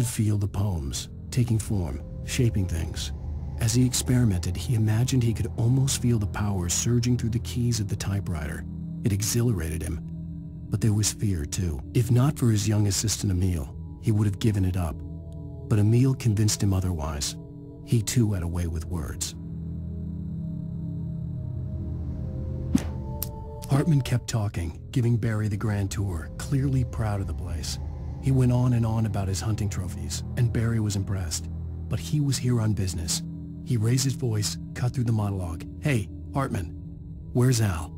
could feel the poems, taking form, shaping things. As he experimented, he imagined he could almost feel the power surging through the keys of the typewriter. It exhilarated him. But there was fear, too. If not for his young assistant Emil, he would have given it up. But Emil convinced him otherwise. He too had a way with words. Hartman kept talking, giving Barry the grand tour, clearly proud of the place. He went on and on about his hunting trophies, and Barry was impressed. But he was here on business. He raised his voice, cut through the monologue. "Hey, Hartman, where's Al?"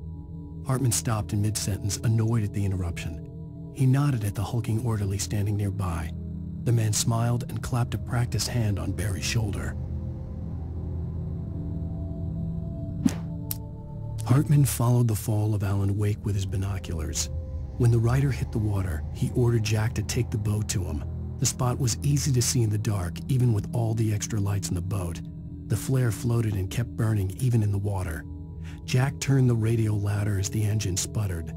Hartman stopped in mid-sentence, annoyed at the interruption. He nodded at the hulking orderly standing nearby. The man smiled and clapped a practiced hand on Barry's shoulder. Hartman followed the fall of Alan Wake with his binoculars. When the rider hit the water, he ordered Jack to take the boat to him. The spot was easy to see in the dark, even with all the extra lights in the boat. The flare floated and kept burning even in the water. Jack turned the radio louder as the engine sputtered.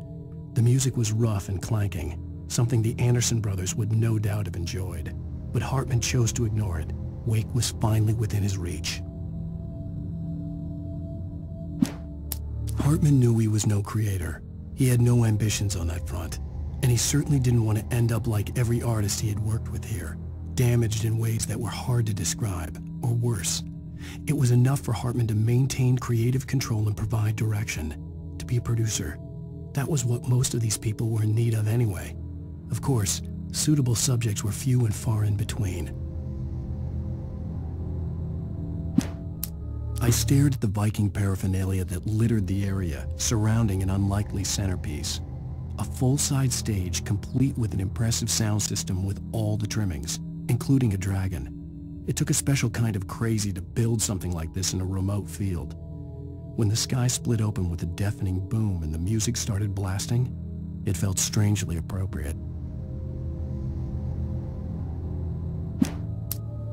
The music was rough and clanking, something the Anderson brothers would no doubt have enjoyed. But Hartman chose to ignore it. Wake was finally within his reach. Hartman knew he was no creator. He had no ambitions on that front, and he certainly didn't want to end up like every artist he had worked with here, damaged in ways that were hard to describe, or worse. It was enough for Hartman to maintain creative control and provide direction, to be a producer. That was what most of these people were in need of anyway. Of course, suitable subjects were few and far in between. I stared at the Viking paraphernalia that littered the area, surrounding an unlikely centerpiece. A full-size stage complete with an impressive sound system with all the trimmings, including a dragon. It took a special kind of crazy to build something like this in a remote field. When the sky split open with a deafening boom and the music started blasting, it felt strangely appropriate.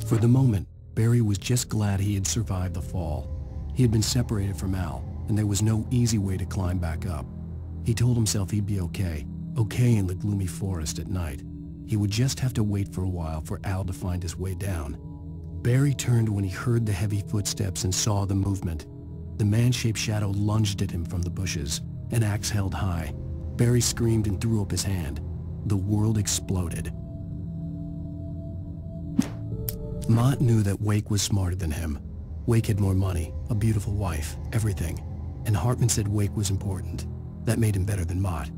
For the moment, Barry was just glad he had survived the fall. He had been separated from Al, and there was no easy way to climb back up. He told himself he'd be okay in the gloomy forest at night. He would just have to wait for a while for Al to find his way down. Barry turned when he heard the heavy footsteps and saw the movement. The man-shaped shadow lunged at him from the bushes, an axe held high. Barry screamed and threw up his hand. The world exploded. Mott knew that Wake was smarter than him. Wake had more money, a beautiful wife, everything. And Hartman said Wake was important. That made him better than Mott.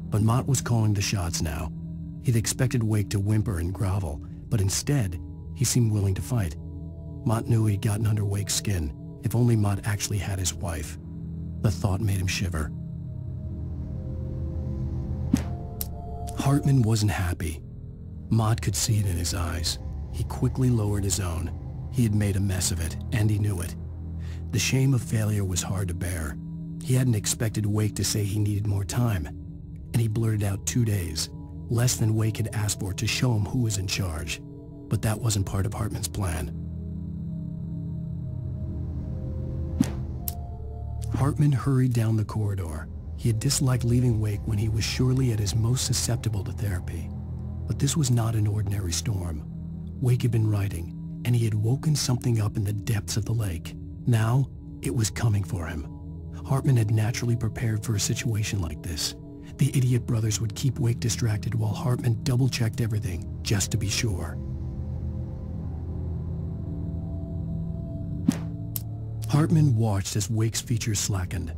But Mott was calling the shots now. He'd expected Wake to whimper and grovel, but instead, he seemed willing to fight. Mott knew he'd gotten under Wake's skin. If only Mott actually had his wife. The thought made him shiver. Hartman wasn't happy. Mott could see it in his eyes. He quickly lowered his own. He had made a mess of it, and he knew it. The shame of failure was hard to bear. He hadn't expected Wake to say he needed more time, and he blurted out 2 days, less than Wake had asked for, to show him who was in charge. But that wasn't part of Hartman's plan. Hartman hurried down the corridor. He had disliked leaving Wake when he was surely at his most susceptible to therapy. But this was not an ordinary storm. Wake had been writing, and he had woken something up in the depths of the lake. Now, it was coming for him. Hartman had naturally prepared for a situation like this. The idiot brothers would keep Wake distracted while Hartman double-checked everything, just to be sure. Hartman watched as Wake's features slackened.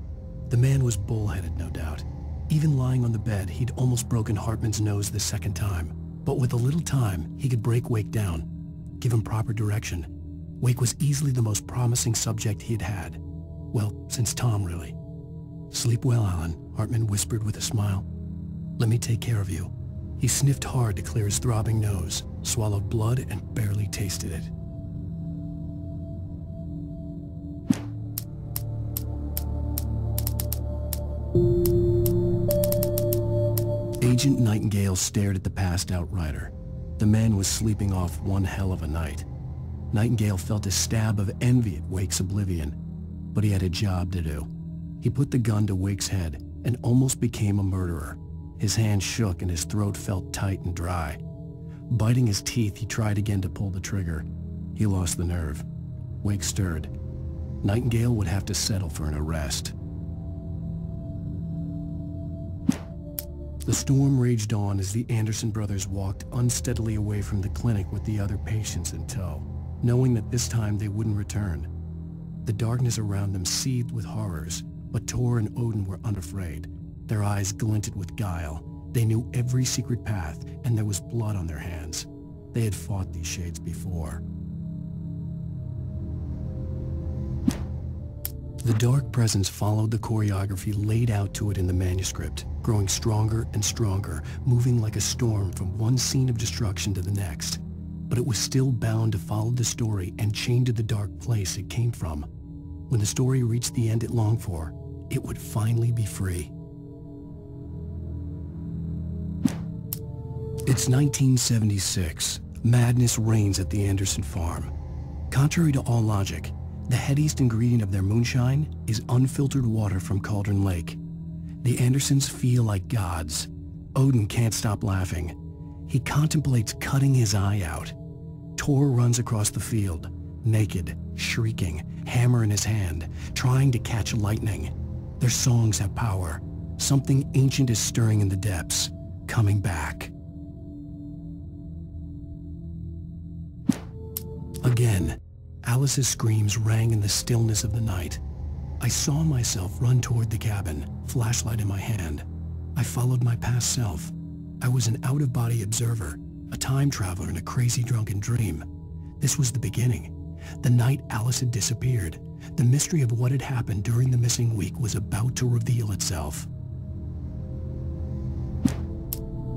The man was bullheaded, no doubt. Even lying on the bed, he'd almost broken Hartman's nose the second time. But with a little time, he could break Wake down, give him proper direction. Wake was easily the most promising subject he'd had. Well, since Tom, really. "Sleep well, Alan," Hartman whispered with a smile. "Let me take care of you." He sniffed hard to clear his throbbing nose, swallowed blood, and barely tasted it. Agent Nightingale stared at the passed-out rider. The man was sleeping off one hell of a night. Nightingale felt a stab of envy at Wake's oblivion, but he had a job to do. He put the gun to Wake's head and almost became a murderer. His hand shook and his throat felt tight and dry. Biting his teeth, he tried again to pull the trigger. He lost the nerve. Wake stirred. Nightingale would have to settle for an arrest. The storm raged on as the Anderson brothers walked unsteadily away from the clinic with the other patients in tow, knowing that this time they wouldn't return. The darkness around them seethed with horrors, but Tor and Odin were unafraid. Their eyes glinted with guile. They knew every secret path, and there was blood on their hands. They had fought these shades before. The dark presence followed the choreography laid out to it in the manuscript, growing stronger and stronger, moving like a storm from one scene of destruction to the next. But it was still bound to follow the story and chained to the dark place it came from. When the story reached the end it longed for, it would finally be free. It's 1976. Madness reigns at the Anderson farm. Contrary to all logic, the headiest ingredient of their moonshine is unfiltered water from Cauldron Lake. The Andersons feel like gods. Odin can't stop laughing. He contemplates cutting his eye out. Tor runs across the field, naked, shrieking, hammer in his hand, trying to catch lightning. Their songs have power. Something ancient is stirring in the depths, coming back. Again, Alice's screams rang in the stillness of the night. I saw myself run toward the cabin, flashlight in my hand. I followed my past self. I was an out-of-body observer, a time traveler in a crazy drunken dream. This was the beginning. The night Alice had disappeared. The mystery of what had happened during the missing week was about to reveal itself.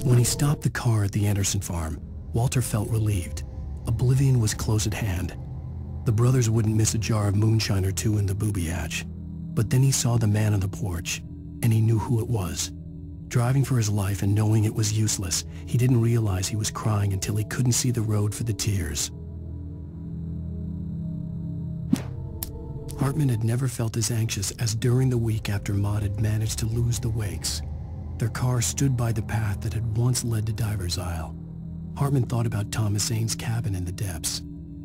When he stopped the car at the Anderson farm, Walter felt relieved. Oblivion was close at hand. The brothers wouldn't miss a jar of moonshine or two in the booby hatch. But then he saw the man on the porch, and he knew who it was. Driving for his life and knowing it was useless, he didn't realize he was crying until he couldn't see the road for the tears. Hartman had never felt as anxious as during the week after Mott had managed to lose the Wakes. Their car stood by the path that had once led to Diver's Isle. Hartman thought about Thomas Zane's cabin in the depths.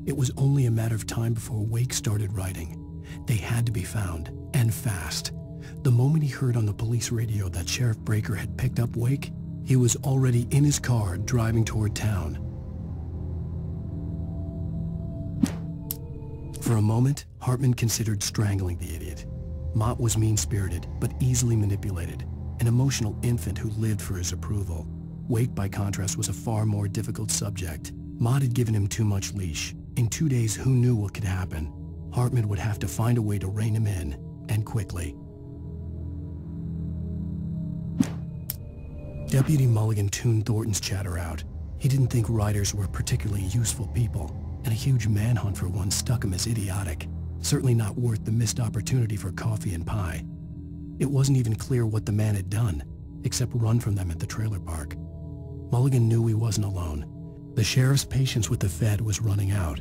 It was only a matter of time before Wake started writing. They had to be found, and fast. The moment he heard on the police radio that Sheriff Breaker had picked up Wake, he was already in his car driving toward town. For a moment, Hartman considered strangling the idiot. Mott was mean-spirited, but easily manipulated, an emotional infant who lived for his approval. Wake, by contrast, was a far more difficult subject. Mott had given him too much leash. In 2 days, who knew what could happen? Hartman would have to find a way to rein him in, and quickly. Deputy Mulligan tuned Thornton's chatter out. He didn't think writers were particularly useful people, and a huge manhunt for one struck him as idiotic. Certainly not worth the missed opportunity for coffee and pie. It wasn't even clear what the man had done, except run from them at the trailer park. Mulligan knew he wasn't alone. The sheriff's patience with the Fed was running out.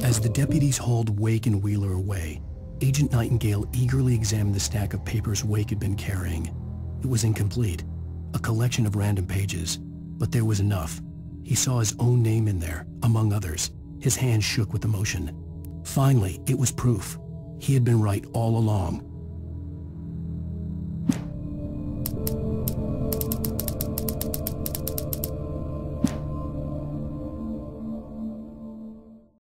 As the deputies hauled Wake and Wheeler away, Agent Nightingale eagerly examined the stack of papers Wake had been carrying. It was incomplete, a collection of random pages, but there was enough. He saw his own name in there, among others. His hand shook with emotion. Finally, it was proof. He had been right all along.